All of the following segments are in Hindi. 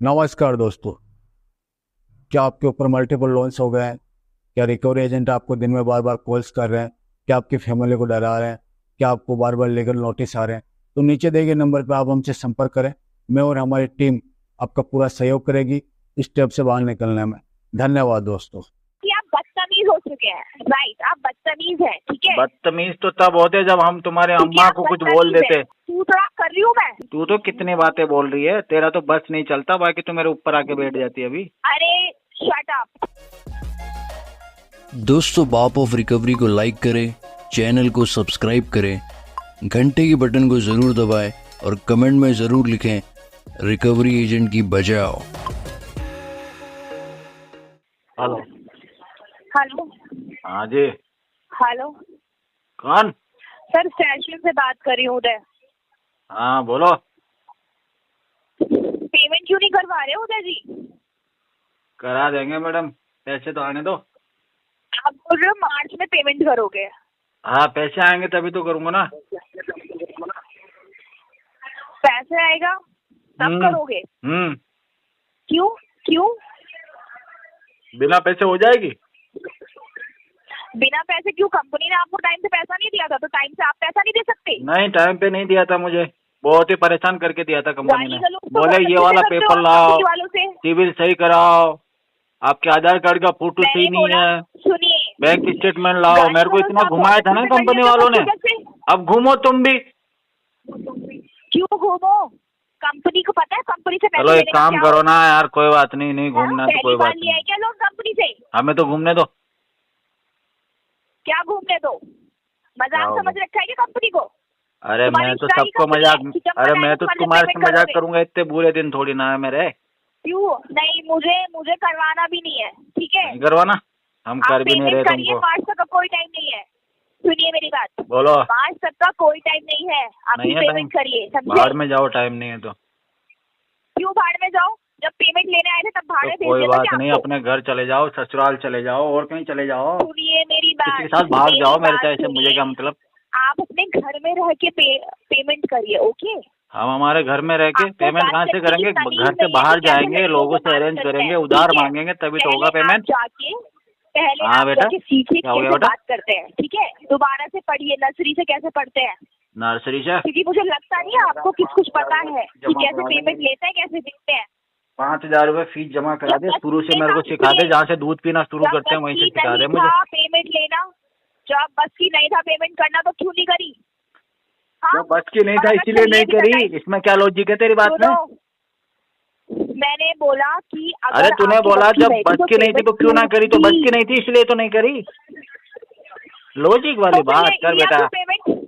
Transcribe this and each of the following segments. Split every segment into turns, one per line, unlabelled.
नमस्कार दोस्तों। क्या आपके ऊपर मल्टीपल लोन्स हो गए हैं? क्या रिकवरी एजेंट आपको दिन में बार बार कॉल्स कर रहे हैं? क्या आपकी फैमिली को डरा रहे हैं? क्या आपको बार बार लीगल नोटिस आ रहे हैं? तो नीचे दिए गए नंबर पर आप हमसे संपर्क करें। मैं और हमारी टीम आपका पूरा सहयोग करेगी इस स्टेप से बाहर निकलने में। धन्यवाद दोस्तों।
कि आप बदतमीज हो चुके हैं। राइट, आप बदतमीज हैं। ठीक है,
बदतमीज तो तब होते जब हम तुम्हारे
क्योंकि
अम्मा
आप
को कुछ
बदतमीज
बोल देते।
हैं। तू थोड़ा कर रही हूँ मैं।
तू तो कितनी बातें बोल रही है, तेरा तो बस नहीं चलता, बाकी तू मेरे ऊपर आके बैठ जाती है अभी।
अरे शट अप।
दोस्तों, बाप ऑफ रिकवरी को लाइक करें, चैनल को सब्सक्राइब करें, घंटे के बटन को ज़रूर दबाएं और कमेंट में ज़रूर लिखें रिकवरी एजेंट की बजाओ।
हेलो।
हेलो।
हाँ जी।
हेलो।
कौन?
सर, स्टेशन से बात कर रही हूँ उदय।
हाँ बोलो।
पेमेंट क्यों नहीं करवा रहे उदय जी?
करा देंगे मैडम, पैसे तो आने दो।
आप बोल रहे हो मार्च में पेमेंट करोगे?
हाँ पैसे आएंगे तभी तो करूँगा ना।
पैसे आएगा तब करोगे? क्यों क्यों?
बिना पैसे हो जाएगी?
बिना पैसे क्यों? कंपनी ने आपको टाइम से पैसा नहीं दिया था, तो टाइम से आप पैसा नहीं दे सकते?
नहीं, टाइम पे नहीं दिया था, मुझे बहुत ही परेशान करके दिया था कंपनी ने।
गाली गलौज तो
बोले
बहुत
ये
अच्छे
वाला
से करते
पेपर
हो
लाओ,
कंपनी वालों से।
सिविल सही कराओ, आपके आधार कार्ड का फोटो
मैंने
सही नहीं
बोला,
है,
सुनिए,
बैंक स्टेटमेंट लाओ।
गाली
मेरे को
गलौज
इतना
तो
घुमाया था ना
बहुत अच्छे से
कंपनी
कर
वालों ने।
लिया था।
अब घूमो तुम भी।
क्यों घूमो? कंपनी को पता है कंपनी से पैसे
चलो एक
लेने का
काम
क्या
करो
होता
ना
है?
यार, कोई बात नहीं, नहीं घूमना तो
पहली
कोई
बार
बात
लिया है
नहीं,
क्या लोन कंपनी से?
हमें तो घूमने दो।
क्या घूमने दो? मजाक
जाओ।
समझ रखा है क्या कंपनी को?
अरे
तुम्हारी
मैं तो
सारी
सबको
कंपनी
मजाक,
है कि जब
अरे
बनाए
मैं
तो
तो
तुम्हारे
तुम्हारे से
पेमेंट
मजाक
करोगे।
करूंगा, इतने बुरे दिन थोड़ी ना है मेरे।
क्यों नहीं? मुझे करवाना भी नहीं है, ठीक है?
नहीं करवाना, हम
आप
कर भी नहीं रहे
पेमेंट करिए,
तुमको।
मार्च तक का कोई टाइम नहीं है। सुनिए मेरी बात,
बोलो।
मार्च तक का कोई टाइम नहीं है,
नहीं
अभी
है टाइम,
पेमेंट करिए, समझे?
बाहर में जाओ, टाइम नहीं है तो।
क्यों भाड़ में जाओ? जब पेमेंट लेने आए थे तब भाड़
तो
में भेज
कोई
दिया था
बात
क्या
नहीं,
आपको?
अपने घर चले जाओ, ससुराल चले जाओ, और कहीं चले जाओ,
सुनिए मेरी बात,
किसी के साथ भाग जाओ, मेरे
बात
चाहे से मुझे
सुनिए।
क्या मतलब।
आप अपने घर में रह के पेमेंट करिए, ओके?
हम हमारे घर में रह के
आपको
पेमेंट
बात
कहाँ से
करने की
करेंगे?
तमीज
घर से
नहीं है
बाहर
कि कैसे
जाएंगे,
लड़कियों
लोगों
से
से
बात
अरेंज
करते
करेंगे,
हैं,
उधार
ठीक है?
मांगेंगे, तभी तो होगा
पहले आप
पेमेंट।
जाके पहले
हाँ
आप
बेटा,
जाके सीखिए
क्या हो गया
कैसे
बेटा?
बात करते हैं, ठीक है? दोबारा से पढ़िए, नर्सरी से कैसे पढ़ते हैं,
नर्सरी से
क्योंकि मुझे लगता नहीं है आपको कुछ पता है कि कैसे पेमेंट लेते हैं, कैसे दिखते हैं।
5,000 रुपए फीस जमा करा दे,
जब
शुरू से
बस
मेरे को
की
सिखा दे,
था,
जहाँ से दूध पीना शुरू
जब
करते हैं
बस
वहीं से
की
सिखा दे
नहीं
मुझे।
था पेमेंट लेना, जब बस की नहीं था पेमेंट करना, तो क्यों नहीं करी? हाँ?
जब बस की नहीं
और
था
अगर
इसीलिए
चाहिए
नहीं
भी था
करी,
टाइम,
इसमें क्या लॉजिक है तेरी बात में?
सुनो, मैंने बोला कि अगर
अरे तूने
आपकी
बोला
बस की
जब
नहीं थी
बस
तो
की नहीं थी तो
पेमेंट
क्यों ना करी, तो बस
थी।
की नहीं थी इसलिए तो नहीं करी। लॉजिक वाली
तो फिर
बात कर
लिया
बेटा।
क्यों पेमेंट?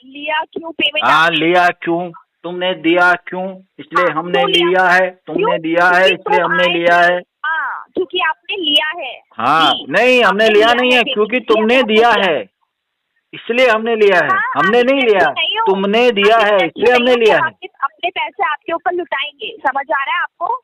लिया क्यों पेमेंट
हाँ
आपने?
लिया क्यों? तुमने दिया क्यों? इसलिए
हाँ,
हमने
क्यों लिया?
लिया है, तुमने
क्यों?
दिया है
क्योंकि
इसलिए
तुम
हमने
आए
लिया
थे।
है।
हाँ, क्योंकि आपने लिया है।
हाँ
जी,
नहीं, हमने
आपने
लिया नहीं है,
पेमेंट,
क्योंकि
इसलिए
तुमने
आपको
दिया
दिया।
है इसलिए हमने लिया है,
हाँ,
हमने
आप
नहीं
इतने
लिया,
अच्छे नहीं हो,
तुमने दिया
आप
है
इतने अच्छे
इसलिए हमने
नहीं हो कि
लिया है।
हम अपने पैसे आपके ऊपर लुटाएंगे, समझ आ रहा है आपको?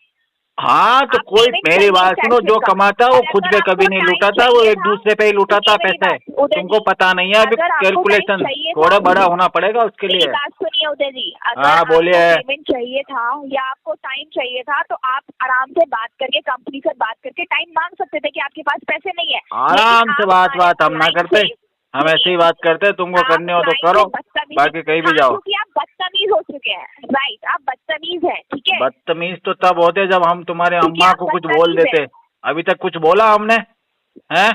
हाँ तो
आप
कोई
पेमेंट
मेरी
करिए
बात सुनो,
स्टेशन
जो
का।
कमाता है वो
और
खुद
अगर
पे
आपको
कभी नहीं
टाइम
लुटाता, वो
चाहिए
एक
था,
दूसरे पे ही लुटाता
सुनिए मेरी
पैसे।
बात, उदय
तुमको
जी,
पता नहीं है अभी
अगर आपको टाइम
कैलकुलेशन,
चाहिए
थोड़ा
था,
बड़ा होना पड़ेगा उसके
मेरी
लिए।
बात सुनिए उदय जी, अगर
हाँ
आपको
बोलिए।
पेमेंट चाहिए था या आपको टाइम चाहिए था, तो आप आराम से बात करके, कंपनी से बात करके टाइम मांग सकते थे कि आपके पास पैसे नहीं है।
आराम से बात हम ना करते, हम ऐसे ही बात करते, तुमको करने हो तो करो, बाकी कहीं भी जाओ।
क्योंकि आप बदतमीज हो चुके हैं। राइट, आप बदतमीज हैं, ठीक है?
बदतमीज तो तब होते जब हम तुम्हारे
क्योंकि
अम्मा
आप
को कुछ
बदतमीज
बोल देते।
हैं।
अभी तक कुछ बोला हमने? हैं?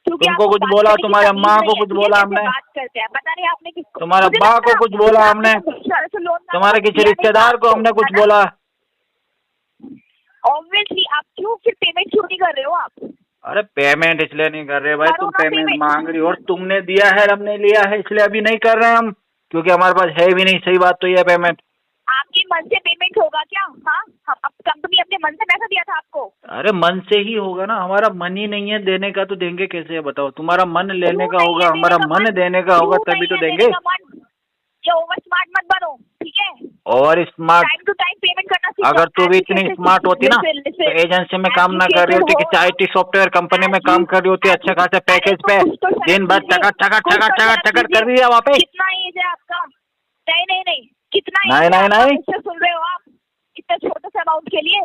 क्योंकि
तुमको
आपको
कुछ
बात
बोला?
करने की
तुम्हारे
तमीज
अम्मा
नहीं
को
है,
कुछ
ठीक है?
बोला
कैसे
हमने?
बात करते हैं पता नहीं आपने किसको,
तुम्हारे
मुझे
अब्बा
लगता
को
है
कुछ
आपको
बोला
पता
हमने?
आपने शहर से लोन मांगा,
तुम्हारे
वो
किसी
दिया नहीं था
रिश्तेदार को
आपको,
हमने कुछ
है ना?
बोला?
ऑब्वियसली आप क्यों फिर पेमेंट क्यों नहीं कर रहे हो आप?
अरे पेमेंट इसलिए नहीं कर रहे भाई,
करो
तुम
ना
पेमेंट
पेमेंट।
मांग रही हो, और तुमने दिया है हमने लिया है, इसलिए अभी नहीं कर रहे हैं हम, क्योंकि हमारे पास है भी नहीं। सही बात तो ये है पेमेंट।
आपके मन से पेमेंट होगा क्या? हाँ, कंपनी अपने मन से पैसा दिया था आपको?
अरे मन से ही होगा ना, हमारा मन ही नहीं है देने का, तो देंगे कैसे है बताओ? तुम्हारा मन लेने
क्यों
का
नहीं
होगा,
है
हमारा
देने का
मन देने का होगा,
क्यों
तभी
नहीं
तो
है
देंगे।
देने का मन? ये ओवर स्मार्ट मत बनो, ठीक है?
और smart,
time to time payment करना सीखो।
अगर तू भी इतनी स्मार्ट होती ना तो एजेंसी में काम ना कर रही होती, किसी IT सॉफ्टवेयर कंपनी में काम कर रही होती, अच्छे खासे पैकेज पे, दिन भर टका टका टका टका टका कर रही है वहाँ पे।
कितना एज है आपका? नहीं, कितना
नहीं,
एज है
नहीं,
आपका?
नहीं।
मुझसे सुन रहे हो आप? इतना छोटा सा अमाउंट अकाउंट के लिए?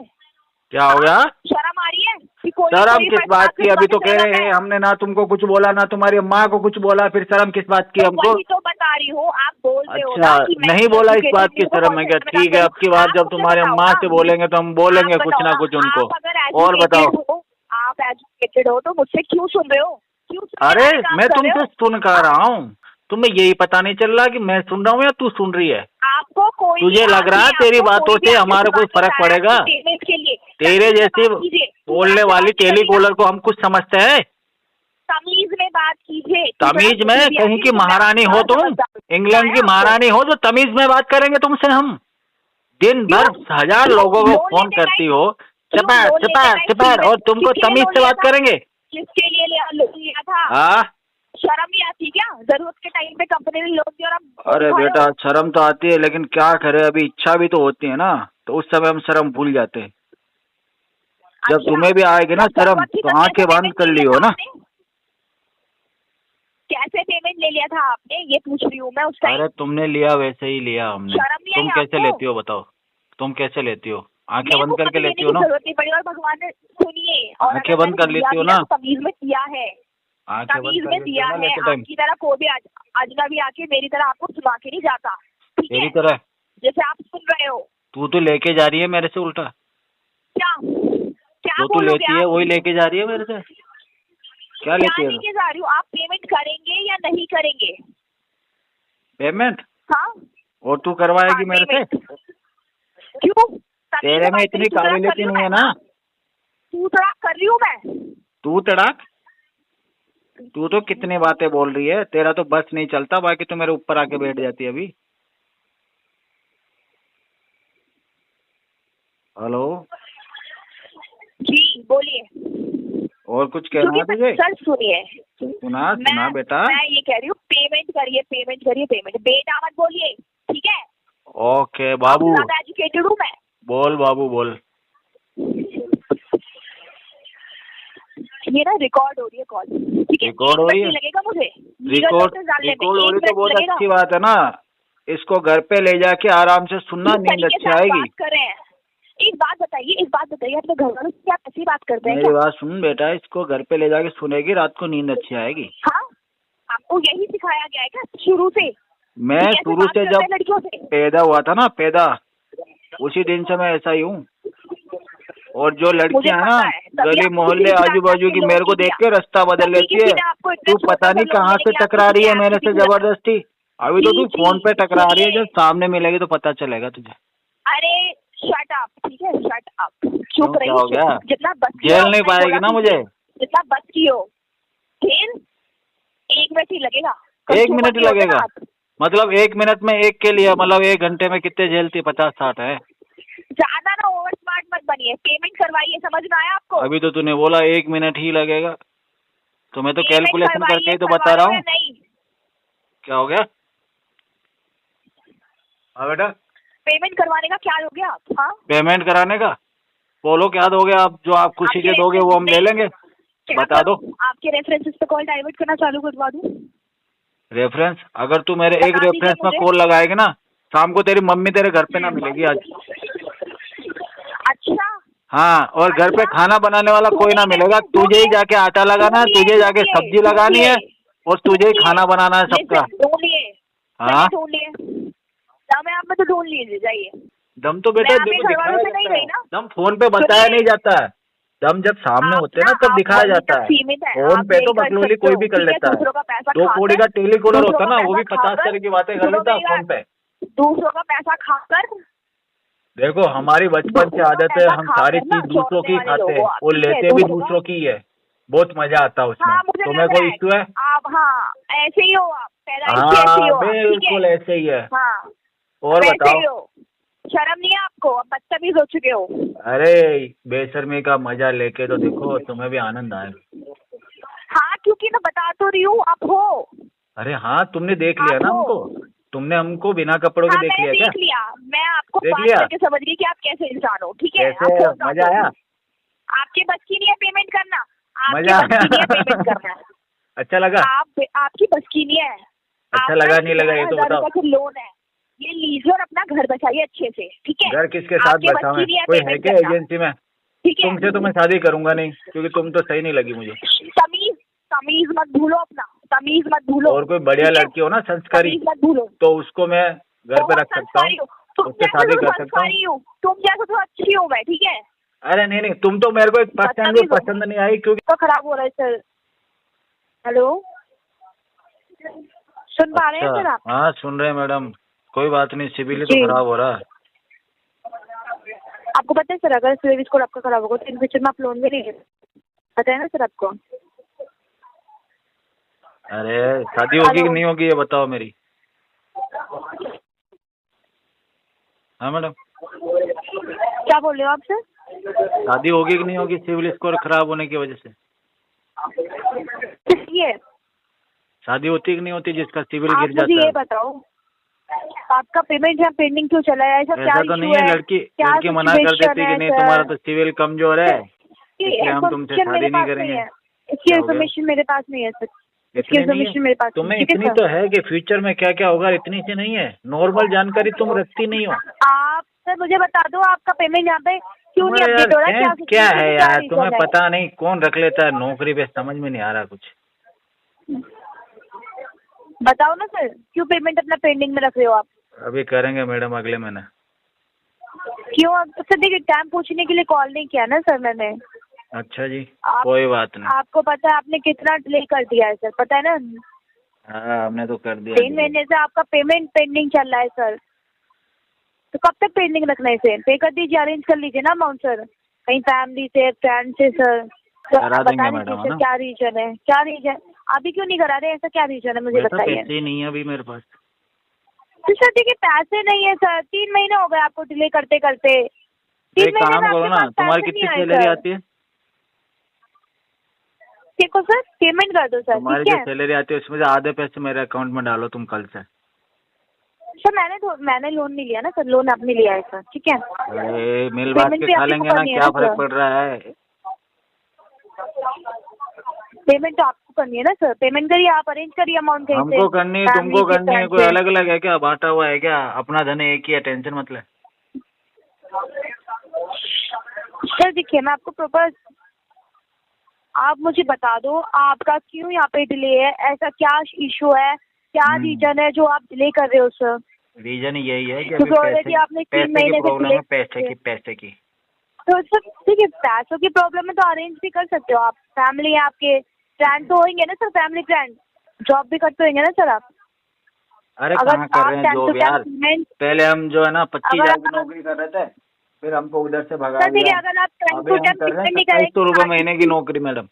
क्या हो गया?
शर्म आ रही है कि कोई
शर्म
कोई
किस
फर्स्ट
बात
क्लास
की? अभी तो कह
रिस्पॉन्सिबल
रहे
है।
हैं हमने ना तुमको कुछ बोला ना तुम्हारी अम्मा को कुछ बोला, फिर शर्म किस बात की
तो
हमको?
वही तो बता रही हूँ, आप बोलते हो
अच्छा,
ना कि मैं
नहीं बोला इस बात की
educated हूँ,
शर्म है क्या?
तो
ठीक है, अब की बात जब तुम्हारे अम्मा से बोलेंगे तो हम बोलेंगे कुछ ना कुछ उनको।
आप अगर
और बताओ।
educated हो, आप एजुकेटेड हो तो मुझसे क्यों सुन रहे हो? क्यों सुनने
अरे
वाले काम
मैं
कर रहे
तुमसे
हो?
सुन कर रहा हूँ, तुम्हें यही पता नहीं चल रहा कि मैं सुन रहा हूँ या तू सुन रही है?
आपको कोई
तुझे लग रहा है तेरी बातों से हमारा कोई फर्क पड़ेगा?
पेमेंट के लिए
तेरे जैसे बोलने वाली टेलीकॉलर को हम कुछ समझते हैं?
तमीज में बात कीजिए।
तमीज में? कहीं की महारानी हो तुम? इंग्लैंड की महारानी हो जो तमीज में बात करेंगे तुमसे हम? दिन भर हजार लोगों को फोन करती हो, चपाट चपाट चपाट, और तुमको तमीज से बात करेंगे?
किसके लिए लिया था?
हाँ,
शर्म नहीं आती क्या? जरूरत के टाइम पे कंपनी ने लोन दिया और आप
अरे बेटा शर्म तो आती है, लेकिन क्या करे, अभी इच्छा भी तो होती है ना, तो उस समय हम शर्म भूल जाते हैं। जब तुम्हें भी आएगी ना शर्म तो आंखें बंद कर लियो ना।
कैसे पेमेंट ले लिया था आपने, ये पूछ रही हूँ मैं उस टाइम।
अरे तुमने लिया वैसे ही लिया हमने।
शर्म नहीं आई
तुम कैसे
आपको?
लेती हो बताओ? तुम कैसे लेती हो? आंखें बंद करके
लेने
लेती
की
हो ना?
जरूरत नहीं पड़ी, और भगवान ने सुनिए, और
आंखें बंद कर लेती हो ना?
तमीज में दिया है,
आंखें बंद
तमीज
कर
में
लेती
दिया
हो ना
है।
लेते टाइम?
आपकी तरह कोई भी अजनबी आके मेरी तरह आपको सुना के नहीं जाता, ठीक
तेरी
है?
तरह
जैसे आप सुन रहे हो।
तू तो लेके जा रही है मेरे से उल्टा।
क्या क्या
जो तू
बोलोगे
लेती है
आप?
वही लेके जा रही है मेरे से। क्या लेती है?
लेके जा रही हूँ? आप पेमेंट करेंगे या नहीं करेंगे?
पेमेंट?
हाँ,
और तू करवाएगी मेरे से?
क्यों?
तेरे में इतनी काबिलियत ही नहीं है ना?
तू तड़ाक कर रही हूँ मैं?
तू तड़ाक? तू तो कितनी बातें बोल रही है, तेरा तो बस नहीं चलता, बाकी तो मेरे ऊपर आके बैठ जाती है अभी। हेलो
जी बोलिए।
और कुछ कहना है तुझे?
सर सुनिए,
सुना बेटा।
मैं ये कह रही हूँ पेमेंट करिए, पेमेंट करिए, पेमेंट। बेटा मत बोलिए, ठीक है?
ओके बाबू।
एजुकेटेड हूँ मैं।
बोल बाबू बोल।
ये ना रिकॉर्ड हो रही है कॉल, ठीक है?
रिकॉर्ड हो रही है?
लगेगा मुझे
रिकॉर्ड हो रही तो बहुत अच्छी बात है ना। इसको घर पे ले जाके आराम से सुनना, नींद अच्छी आएगी।
एक बात बताइए, अपने घर वालों से क्या ऐसी बात करते हैं?
मेरी बात सुन बेटा, इसको घर पे ले जाके सुनेगी, रात को नींद अच्छी आएगी।
हाँ, आपको यही सिखाया गया है क्या शुरू से?
मैं शुरू से जब पैदा हुआ था ना, उसी दिन से मैं ऐसा ही हूँ। और जो लड़कियां हैं ना गली मोहल्ले आजू बाजू की, मेरे को देख के रास्ता बदल लेती है। तू पता नहीं कहाँ से टकरा रही है मेरे से जबरदस्ती। अभी तो तू फोन पे टकरा रही है, जब सामने मिलेगी तो पता चलेगा तुझे।
अरे शट अप, ठीक है? शट अप, चुप रही।
हो गया?
जितना बस
जेल नहीं पाएगी ना मुझे?
जितना बस की हो। फिर 1 मिनट ही लगेगा।
1 मिनट ही लगेगा? मतलब 1 मिनट में एक के लिए, मतलब 1 घंटे में कितने झेलती? 50-60 है?
ज्यादा ना ओवर स्मार्ट मत बनिए, पेमेंट करवाइए। समझ में आया आपको?
अभी तो तूने बोला 1 मिनट ही लगेगा, तो मैं तो कैलकुलेशन करके ही तो बता रहा हूँ। क्या हो गया? हाँ बेटा,
पेमेंट करवाने का क्या दोगे आप? हाँ,
पेमेंट कराने का बोलो, क्या दोगे आप? जो आप खुशी से दोगे वो हम ले लेंगे। बता दो।
आपके रेफरेंसेस पे कॉल डाइवर्ट करना चालू करवा दूं?
रेफरेंस? अगर तू मेरे एक रेफरेंस में कॉल लगाएगी ना, शाम को तेरी मम्मी तेरे घर पे ना मिलेगी आज।
अच्छा?
हाँ, और घर पे खाना बनाने वाला कोई ना मिलेगा। तुझे ही जाके आटा लगाना है, तुझे जाके सब्जी लगानी है, और तुझे ही खाना बनाना है सबका। हाँ,
दम है आप में तो ढूंढ लीजिए, जाइए।
दम तो बेटा दिखाया जाता है, दम फोन पे बताया नहीं जाता है। दम जब सामने होते हैं ना तब दिखाया जाता है। फोन पे तो बकलोली कोई भी कर लेता है। 2 कौड़ी का टेलीकॉलर होता है ना, वो भी 50 तरह की बातें कर लेता है फोन पे।
दूसरों का पैसा खाकर।
देखो हमारी बचपन से आदत है, हम सारी चीज दूसरों की खाते हैं और लेते भी दूसरों की है। बहुत मजा आता है उसमें। तुम्हें कोई इश्यू है?
आप हाँ ऐसे ही हो, आप
हाँ बिल्कुल ऐसे ही है।
हाँ,
और बताओ,
शर्म नहीं है आपको? अब बदतमीज हो चुके हो।
अरे बेशर्मी का मजा लेके तो देखो, तुम्हें भी आनंद आए।
हाँ, क्योंकि मैं बता तो रही हूँ आप हो।
अरे हाँ, तुमने देख लिया ना हमको। तुमने हमको बिना कपड़ों के देख लिया क्या?
देख लिया, मैं आपको
देख
बात
लिया
करके समझ गई कि आप कैसे इंसान हो, ठीक है?
कैसे? मजा आया?
आपके बस की नहीं है पेमेंट करना,
मजा
आया पेमेंट करना।
अच्छा लगा?
आपकी बस की नहीं है।
अच्छा लगा नहीं लगा ये तो बताओ।
लोन है, ये लीजिए और अपना घर बचाइए अच्छे से, ठीक है।
घर किसके साथ
आपके
बचाऊं?
बच्ची भी है
कोई है
पेमेंट
क्या
करना,
एजेंसी में?
ठीक है।
तुमसे तो मैं शादी करूंगा नहीं, क्योंकि तुम तो सही नहीं लगी मुझे।
तमीज तमीज मत भूलो अपना, तमीज मत भूलो।
और कोई बढ़िया
ठीक है?
लड़की हो ना संस्कारी,
तमीज मत भूलो।
तो उसको मैं घर पे
बहुत
रख सकता
संस्कारी
हूँ,
हो तुम,
उससे
जैसे
शादी
तो
कर सकता हूँ।
संस्कारी हूँ, तुम जैसे तो अच्छी हूँ मैं, ठीक है।
अरे नहीं नहीं, तुम तो मेरे को एक पर्सन भी पसंद नहीं आई, क्योंकि
तो खराब हो रहा है सर। हेलो, सुन पा रहे हैं सर आप?
हाँ सुन रहे हैं मैडम, कोई बात नहीं, सिविल ही तो
जी।
खराब हो रहा है।
आपको पता है सर, अगर सिविल स्कोर आपका खराब होगा तो इन फ्यूचर में आप लोन भी नहीं ले, पता है ना सर आपको?
अरे शादी होगी कि नहीं होगी ये बताओ मेरी। हाँ मैडम,
क्या बोल रहे हो आप सर?
शादी होगी कि नहीं होगी सिविल स्कोर खराब होने की वजह से?
ये
शादी होती कि नहीं होती जिसका सिविल
आप
गिर
मुझे
जाता
ये
है?
बताओ, आपका पेमेंट यहाँ पेंडिंग क्यों चला है? ऐसा क्या
ऐसा तो
इशू
नहीं है,
है?
लड़की
क्या
लड़की मना कर
सिचुएशन
देती कि
है
नहीं
सर?
तुम्हारा तो सिविल कमजोर है, इसलिए हम तुमसे
इन्फॉर्मेशन मेरे
शादी नहीं
पास नहीं
करेंगे।
है, इसकी
क्या हो गया?
इन्फॉर्मेशन मेरे पास नहीं है सर, इसकी
इतनी नहीं
इन्फॉर्मेशन
है
मेरे पास नहीं
तुम्हें?
है, ठीक
इतनी
है
तो
सर।
है कि फ्यूचर में क्या क्या होगा, इतनी सी नहीं है, नॉर्मल जानकारी तुम रखती नहीं हो।
आप सर मुझे बता दो, आपका पेमेंट यहाँ पे क्यों नहीं
तुम्हारे यार
अपडेट हो रहा है? क्या
क्या
situation
है
क्या
यार,
reason
तुम्हें
है?
पता नहीं कौन रख लेता है नौकरी पे, समझ में नहीं आ रहा कुछ।
बताओ ना सर, क्यों पेमेंट अपना पेंडिंग में रख रहे हो आप?
अभी करेंगे मैडम अगले महीने।
क्यों? अब सर देखिए, टाइम पूछने के लिए कॉल नहीं किया ना सर मैंने।
अच्छा जी,
आप,
कोई बात नहीं।
आपको पता है आपने कितना डिले कर दिया है सर, पता है ना?
हाँ हमने तो कर दिया
3
delay।
महीने से आपका पेमेंट पेंडिंग चल रहा है सर, तो कब तक पेंडिंग रखना है इसे? पे कर दीजिए, अरेंज कर लीजिए ना अमाउंट सर, कहीं फैमिली से, फ्रेंड से सर। तो
करा
बता
देंगे
दीजिए
मैडम, है
सर
ना?
क्या रीजन है, क्या रीजन? अभी क्यों नहीं करा रहे? ऐसा क्या रीजन है मुझे
वैसा
बताइए।
पैसे ही नहीं है अभी मेरे पास।
तो सर देखिए, पैसे नहीं है सर, 3 महीने हो गए आपको डिले करते करते।
तो
3
एक
महीने
काम
में
करो
आपके
ना,
पास
तुम्हारी
पैसे
कितनी
नहीं आए
सैलरी
सर।
आती है?
देखो सर, पेमेंट कर दो सर,
तुम्हारी
ठीक
जो
है।
सैलरी आती है उसमें से आधे पैसे मेरे अकाउंट में डालो तुम कल से।
सर मैंने लोन नहीं लिया ना सर, लोन आपने लिया है सर, ठीक है।
अरे मिल बांट
पेमेंट
के
भी
खा
आपको
लेंगे ना,
करनी है
क्या
ना
फर्क
सर,
पड़ रहा है?
पेमेंट तो आपको करनी है ना सर, पेमेंट करिए आप, अरेंज करिए अमाउंट कहीं से।
हमको करनी है
फैमिली
तुमको
से,
करनी है,
फ्रेंड
कोई
से।
अलग अलग है क्या? बांटा हुआ है क्या? अपना धन एक ही है, टेंशन मत ले।
सर देखिए, मैं आपको प्रॉपर, आप मुझे बता दो आपका क्यों यहाँ पे डिले है, ऐसा क्या इशू है, क्या रीजन है जो आप डिले कर रहे हो सर?
रीजन यही है कि अभी
क्योंकि ऑलरेडी आपने 3
पैसे की
महीने से
प्रॉब्लम
डिले।
है, पैसे की।
तो सर देखिए, पैसों की प्रॉब्लम है तो अरेंज भी कर सकते हो आप, फैमिली है आपके, फ्रेंड तो होंगे ना सर, फैमिली फ्रेंड, जॉब भी करते होंगे ना सर आप।
अरे
अगर
कहाँ कर
आप
रहे हैं
टाइम
जॉब
टू टाइम
यार,
पेमेंट,
पहले हम जो है ना 25,000 की
अगर
नौकरी कर रहे थे, फिर हमको उधर से भगा
सर देखिए,
दिया।
अगर आप टाइम
अभी
टू
हम
टाइम
कर रहे हैं
पेमेंट नहीं
2700 रुपये
करेंगे,
महीने की नौकरी मैडम।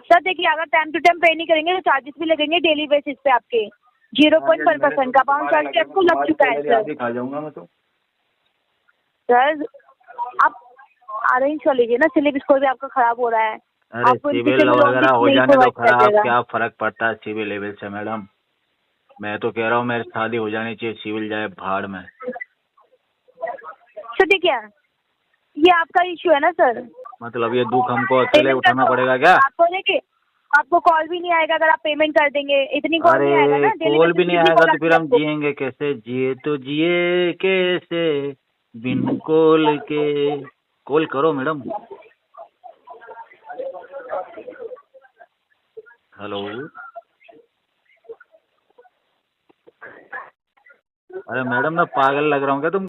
सर देखिए, अगर टाइम टू टाइम पे नहीं करेंगे तो चार्जेस भी लगेंगे डेली बेसिस पे आपके, 0.1% का बाउंस चार्ज आपको लग चुका है सर।
खा जाऊंगा मैं तो।
सर आप अरेंज कर लीजिए ना, सिलेबस स्कोर भी आपका खराब हो रहा है।
अरे
आपको इन
सिविल
फ्यूचर में लोन भी
वगैरह हो
नहीं
जाने दो
प्रोवाइड कर
खराब,
देगा।
क्या फर्क पड़ता है सिविल लेवल से मैडम? मैं तो कह रहा हूँ मेरी शादी हो जानी चाहिए, सिविल जाए भाड़ में।
सर देखिए, ये आपका इशू है ना सर,
मतलब ये दुख हमको अकेले
पेमेंट
उठाना
कर दो।
पड़ेगा क्या?
आपको देखिए, आपको कॉल भी नहीं आएगा अगर आप पेमेंट कर देंगे, इतनी कॉल नहीं आएगा
अरे
ना, डेली
कॉल भी
बेसिस
नहीं
कितनी
आएगा
कॉल
तो
आती
फिर
है
हम
आपको?
जिएंगे कैसे? जिए तो जिए कैसे बिन कॉल के? कॉल करो मैडम। हेलो, अरे मैडम मैं पागल लग रहा हूँ क्या तुम?